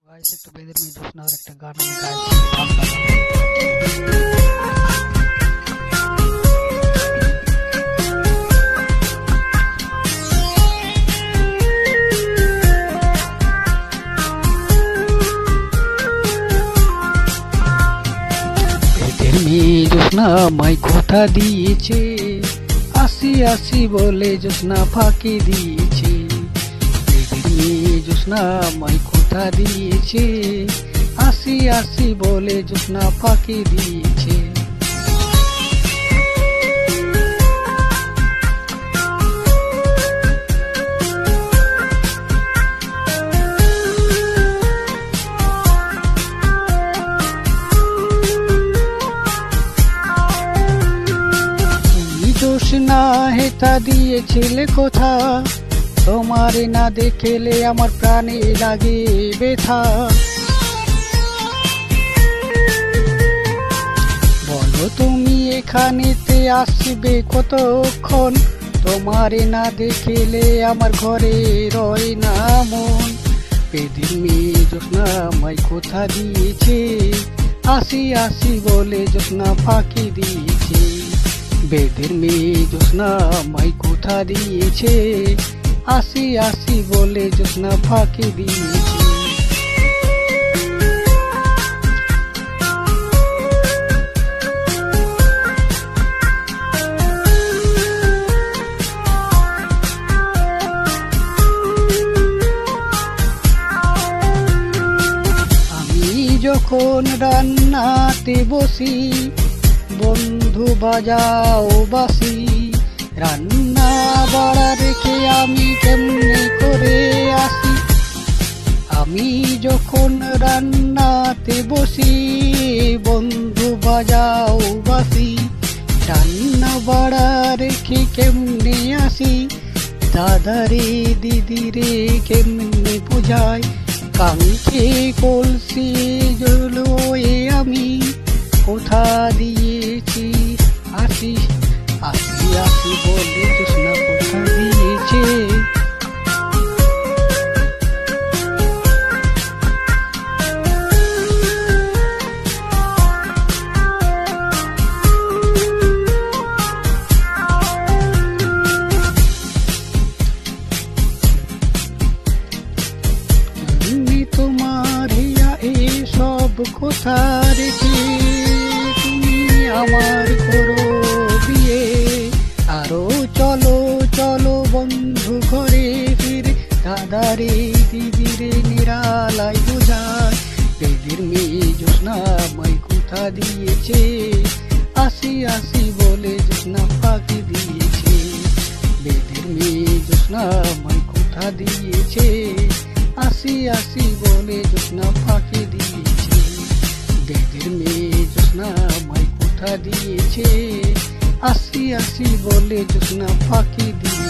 Guys একটু বেদের মেয়ে জোসনার একটা গান আমি গাইছি ঠান্ডা বেদের মেয়ে জোসনা আমায় কথা দিয়েছে, আসি আসি বলে জোসনা ফাঁকি দিয়েছে। বেদের মেয়ে জোসনা আমায় কথা দিয়েছে, আসি আসি বলে জোসনা ফাঁকি দিয়েছে। জোসনা হেতা দিয়েছিলে কথা, তোমার না দেখলে আমার প্রাণে লাগে ব্যথা। বলো তুমি এখানেতে আসবে কতক্ষণ, তোমার না দেখলে আমার ঘরে রয় না মন। বেদের মেয়ে জোসনা আমায় কথা দিয়েছে, আসি আসি বলে জোসনা ফাঁকি দিয়েছে। বেদের মেয়ে জোসনা আমায় কথা দিয়েছে, আসি আসি বলে জোসনা ফাঁকি দিয়েছে। আমি যখন রান্নাতে বসি, বন্ধু বাজাও বাসি, রান্না বাড়া রেখে আমি কেমনে করে আসি। আমি যখন রান্নাতে বসি, বন্ধু বাজাও বাসি, রান্না বাড়া রেখে কেমনে আসি। দাদারে দিদিরে কেমনে বুঝাই, কাঙ্ক্ষে কলসি জলয়ে আমি কোথা দিয়েছি। আসি আসি আসি বলে জোসনা কোথা দিয়েছে। তুমি তোমার হিয়া এই সব কথা রেখে তুমি আমার করো বিয়ে। আরো চলো চলো বন্ধু ঘরে ফিরে, দাদারে দিদিরে নিরালাই বোঝায়। বেদের মেয়ে জোসনা আমায় কথা দিয়েছে, আসি আসি বলে জোসনা ফাঁকি দিয়েছে। বেদের মেয়ে জোসনা আমায় কথা দিয়েছে, আসি আসি বলে জোসনা ফাঁকি দিয়েছে। বেদের মেয়ে জোসনা আমায় কথা দিয়েছে, আসি আসি বলে জোসনা ফাঁকি দিয়েছে।